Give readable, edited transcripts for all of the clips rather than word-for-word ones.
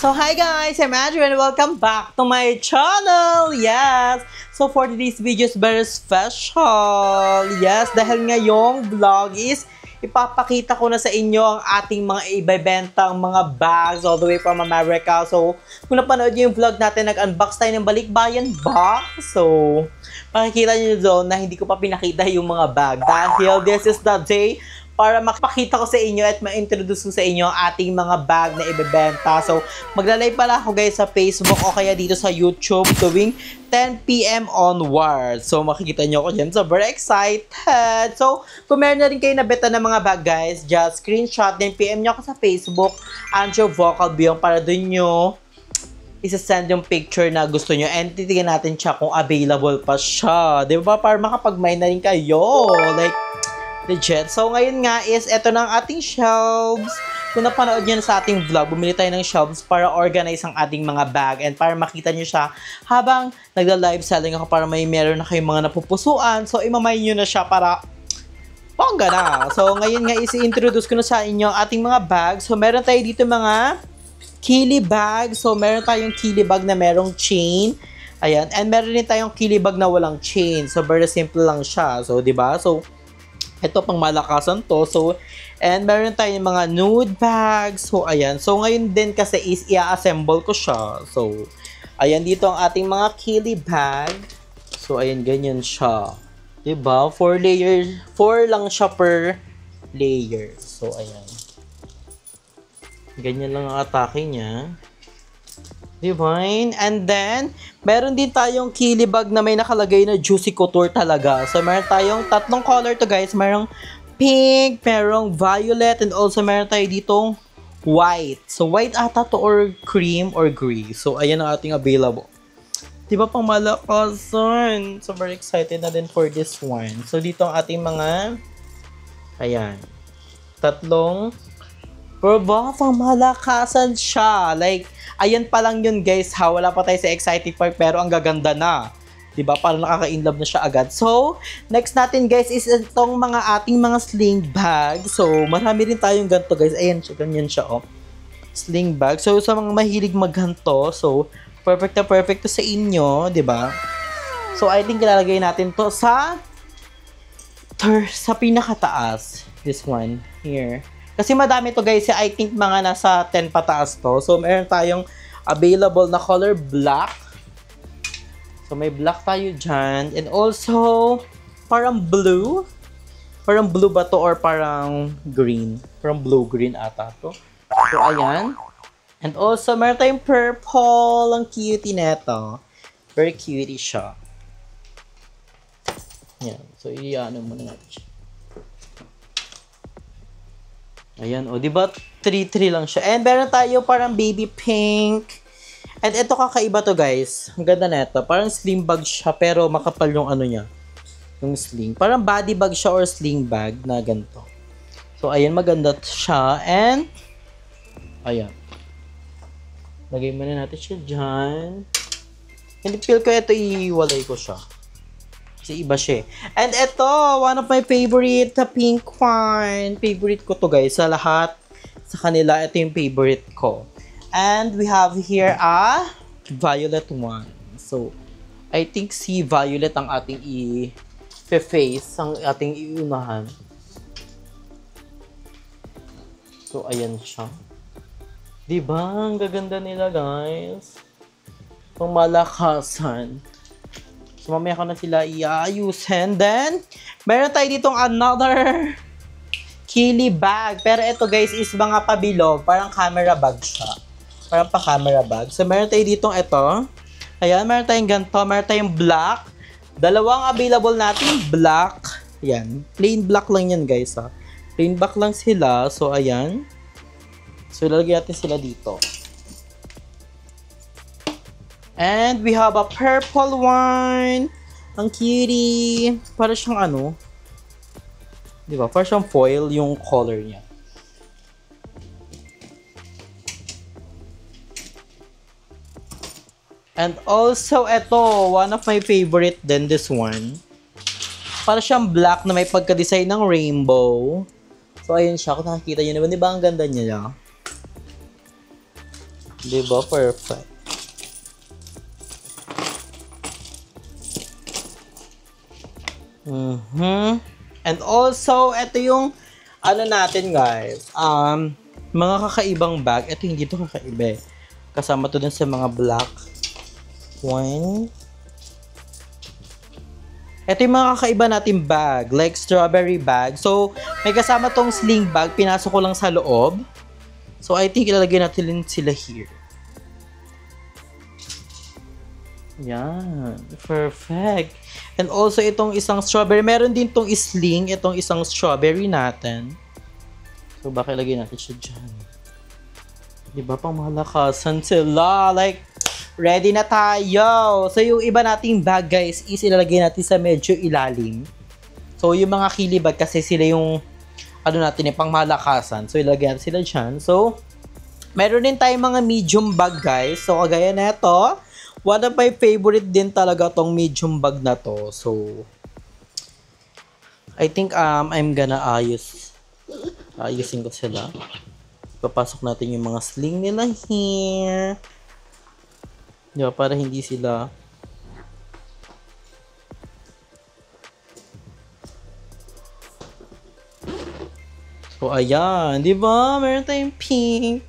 So hi guys, I'm Andrew and welcome back to my channel. Yes, so for today's video is very special. Yes, dahil ngayong vlog is ipapakita ko na sa inyo ang ating mga ibebentang mga bags all the way from America. So kung napanood niyo yung vlog natin, nag-unbox tayo ng Balikbayan box. So makikita niyo doon na hindi ko pa pinakita yung mga bag dahil this is the day para makapakita ko sa inyo at ma-introduce ko sa inyo ang ating mga bag na ibebenta. So, magla-live pala ako guys sa Facebook o kaya dito sa YouTube tuwing 10 PM onwards. So, makikita nyo ako dyan. So, very excited. So, kung meron na rin kayo nabenta ng mga bag guys, just screenshot din PM nyo ako sa Facebook, Andrew Vocal Beyond, para dun nyo isa-send yung picture na gusto nyo and titignan natin siya kung available pa siya. Diba? Para makapag-mine na rin kayo. Like, legit. So, ngayon nga is, eto na ang ating shelves. Kung napanood nyo na sa ating vlog, bumili tayo ng shelves para organize ang ating mga bag and para makita nyo siya habang nagla-live selling ako para may meron na kayong mga napupusuan. So, imamay nyo na siya para bongga na. So, ngayon nga is, i-introduce ko na sa inyo ang ating mga bag. So, meron tayo dito mga Kili bag. So, meron tayong Kili bag na merong chain. Ayan. And meron din tayong Kili bag na walang chain. So, very simple lang siya. So, diba? So, ito pang malakasan to. So, and meron tayong mga nude bags. So, ayan. So, ngayon din kasi is i-assemble ko siya. So, ayan dito ang ating mga Kili bag. So, ayan, ganyan siya. Diba? 4 layer. 4 lang siya per layer. So, ayan. Ganyan lang ang atake niya. Divine. And then, meron din tayong Kili bag na may nakalagay na Juicy Couture talaga. So, meron tayong tatlong color to guys. Merong pink, merong violet, and also meron tayo ditong white. So, white ata to or cream or gray. So, ayan ang ating available. Diba pang malakasan? So, very excited na din for this one. So, dito ang ating mga ayan. Tatlong pero pang malakasan siya. Like, ayan pa lang yun guys ha. Wala pa tayo sa exciting part pero ang gaganda na. Diba? Parang nakaka-inlove na siya agad. So, next natin guys is itong mga ating mga sling bag. So, marami rin tayong ganito guys. Ayan siya. Ganyan siya oh. Sling bag. So, sa mga mahilig magganto. So, perfect na perfect to sa inyo. Diba? So, I think ilalagay natin to sa pinakataas. This one. Here. Kasi madami to guys, I think mga nasa 10 pataas to. So, meron tayong available na color black. So, may black tayo dyan. And also, parang blue. Parang blue ba to or parang green? Parang blue-green ata to. So, ayan. And also, meron tayong purple. Ang cutie neto. Very cutie siya. Yan. So, iyan muna natin siya. Ayan, o, diba? 3-3 lang siya. And meron tayo parang baby pink. And ito kakaiba to, guys. Ang ganda na ito. Parang sling bag siya, pero makapal yung ano niya. Yung sling. Parang body bag siya or sling bag na ganito. So, ayan, maganda siya. And, ayan. Lagay muna natin siya dyan. Hindi feel ko ito, iiwalay ko siya. Kasi iba siya. And ito, one of my favorite, the pink one. Favorite ko to guys. Sa lahat, sa kanila, ito yung favorite ko. And we have here a violet one. So, I think si violet ang ating i-face, ang ating iunahan. So, ayan siya. Diba? Ang gaganda nila guys. Pang malakasan. So, mamaya ko na sila i-ayusin. Then, meron tayo ditong another Kili bag. Pero ito guys is mga pabilog. Parang camera bag siya. Parang pa-camera bag. So, meron tayo ditong ito. Ayan, meron tayong ganito. Meron tayong black. Dalawang available natin. Black. Ayan. Plain black lang yan guys ha. Plain black lang sila. So, ayan. So, ilalagay natin sila dito. And we have a purple one. Ang cutie. Para siyang ano. Diba? Para siyang foil yung color niya. And also, ito. One of my favorite din, this one. Para siyang black na may pagka-design ng rainbow. So, ayun siya. Kung nakikita nyo naman, diba ang ganda niya? Di ba? Perfect. And also, ito yung ano natin guys. Mga kakaibang bag. Ito hindi to kakaiba. Kasama to dun sa mga black one. Ito yung mga kakaiba natin bag. Like strawberry bag. So, may kasama tong sling bag. Pinasok ko lang sa loob. So, I think ilalagay natin sila here. Yan. Perfect. And also, itong isang strawberry. Meron din tong sling. Itong isang strawberry natin. So, baka ilagay natin siya dyan. Diba pang malakasan sila? Like, ready na tayo. So, yung iba nating bag, guys, is ilalagay natin sa medyo ilalim. So, yung mga kilibag kasi sila yung ano natin, pang malakasan. So, ilalagay natin sila dyan. So, meron din tayong mga medium bag, guys. So, kagaya na ito. One of my favorite din talaga tong medium bag na to. So, I think I'm gonna ayusin ko sila. Papasok natin yung mga sling nila here. Diba, para hindi sila so, ayan. Diba? Meron tayong pink.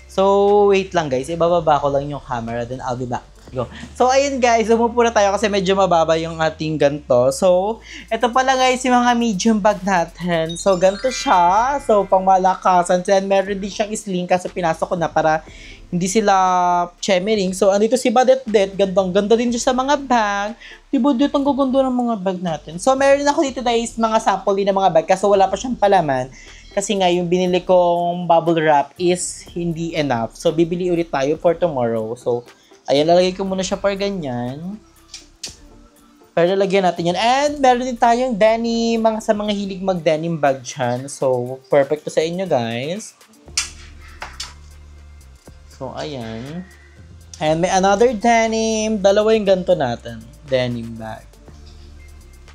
So, wait lang guys. Ibababa ko lang yung camera. Then, I'll be back. Go. So, ayun guys. Umupo na tayo kasi medyo mababa yung ating ganto. So, ito pala guys yung mga medium bag natin. So, ganto siya. So, pang malakasan. Then, meron din siyang sling kasi pinasok ko na para hindi sila chemering. So, andito si Badet-Det. Ganda din siya sa mga bag. Di ba dito ang gaganda ng mga bag natin? So, meron ako dito guys mga sample din ng mga bag kasi wala pa siyang palaman. Kasi nga, yung binili kong bubble wrap is hindi enough. So, bibili ulit tayo for tomorrow. So, ayan, lalagay ko muna siya par ganyan. Pero lalagyan natin yan. And, meron din tayong denim. Sa mga hilig mag-denim bag dyan. So, perfect to sa inyo, guys. So, ayan. And, may another denim. Dalawa yung ganito natin. Denim bag.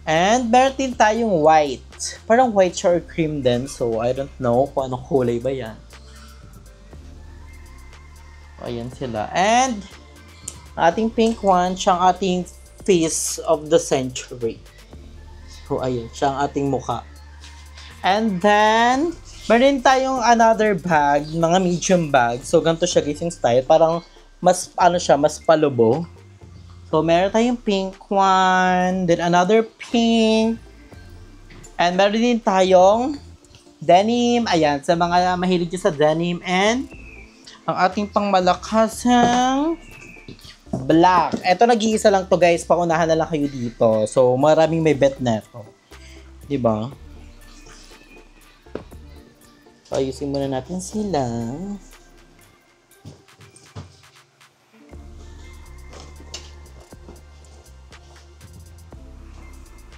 And, meron din tayong white. Parang white siya or cream din. So, I don't know kung anong kulay ba yan. So, ayan sila. And, ating pink one, siyang ating face of the century. So, ayun, siyang ating mukha. And then, meron tayong another bag, mga medium bag. So, ganito siya guys yung style. Parang, mas, mas palubo. So, meron tayong pink one, then another pink. And meron din tayong denim. Ayan, sa mga mahilig sa denim. And, ang ating pangmalakasang black. Ito nag-iisa lang to guys. Paunahan na lang kayo dito. So, maraming may bet na ito. Diba? So, ayusin muna natin sila.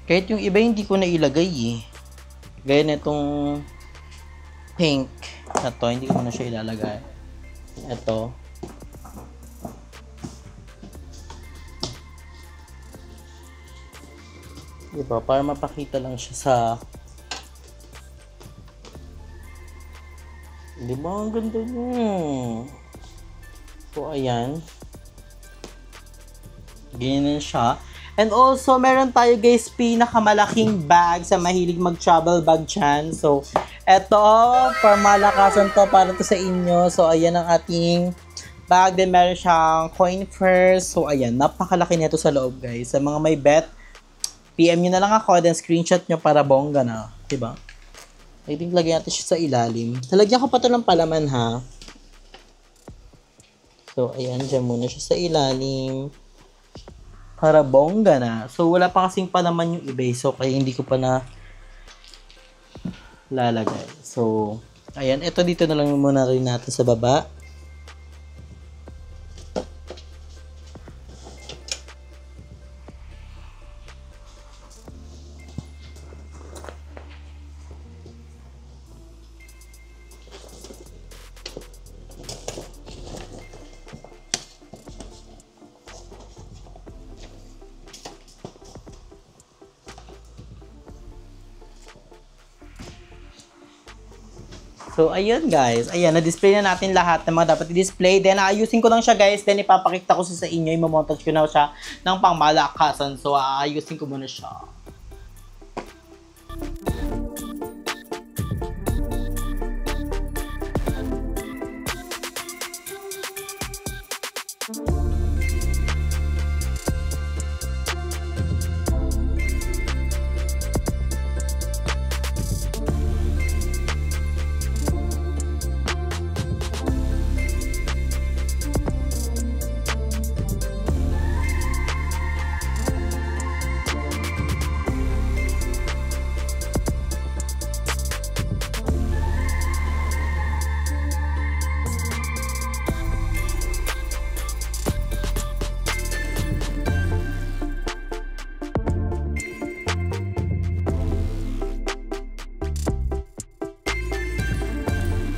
Kahit yung iba hindi ko na ilagay eh. Gaya na itong pink na to. Hindi ko na siya ilalagay. Ito. Diba? Para mapakita lang siya sa... Diba? Ang ganda niya. So, ayan. Ganyan siya. And also, meron tayo guys, pinakamalaking bag sa mahilig mag-travel bag dyan. So, eto, para malakasan to, para to sa inyo. So, ayan ang ating bag. Then, meron siyang coin purse. So, ayan, napakalaki nito sa loob guys. Sa mga may bet, PM nyo na lang ako, then screenshot nyo para bongga na. Diba? I think lagyan natin siya sa ilalim. Talagyan ko pa ito ng palaman ha. So, ayan, dyan muna siya sa ilalim. Para bongga na. So, wala pa kasing palaman yung iba. So, kaya hindi ko pa na lalagay. So, ayan, ito dito na lang muna rin natin sa baba. So, ayun guys. Ayan, na-display na natin lahat ng mga dapat i-display. Then, aayusin ko lang siya guys. Then, ipapakita ko sa inyo. I-montage ko na siya ng pangmalakasan. So, aayusin ko muna siya.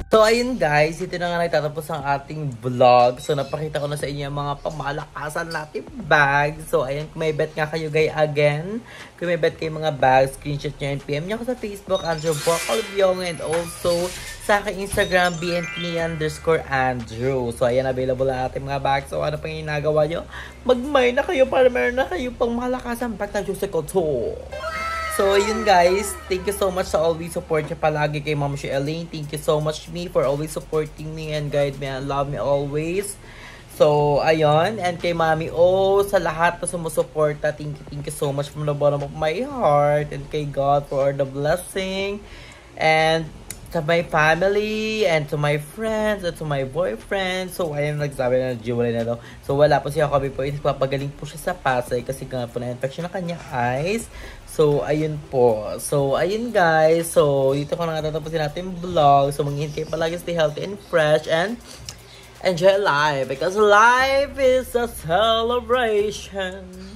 So, ayun guys, ito na nga nagtatapos ang ating vlog. So, napakita ko na sa inyo ang mga pamalakasan natin bag. So, ayun, kung may bet nga kayo guys again, kung may bet kayo mga bag, screenshot nyo and PM nyo ako sa Facebook, Andrew Bocalbiong, and also sa aking Instagram, bnt_Andrew. So, ayan, available na ating mga bag. So, ano pang ginagawa nyo? Mag-buy na kayo para meron na kayo pang malakasan bag na Juicy Couture. So, yun guys, thank you so much sa always support niya palagi kay Ma'am Elaine. Thank you so much me for always supporting me and guide me and love me always. So, ayun. And kay Mami sa lahat na sumusuporta, thank you so much from the bottom of my heart. And kay God for all the blessing. And to my family, and to my friends, and to my boyfriend. So, ayun, nagsabi na Julie na daw. So, wala po siya kami po. Papagaling po siya sa Pasay kasi nga po na-infection na kanya eyes. So, ayun po. So, ayun guys. So, dito ko na natatapusin natin yung vlog. So, maghihintay palagi, stay healthy and fresh and enjoy life. Because life is a celebration.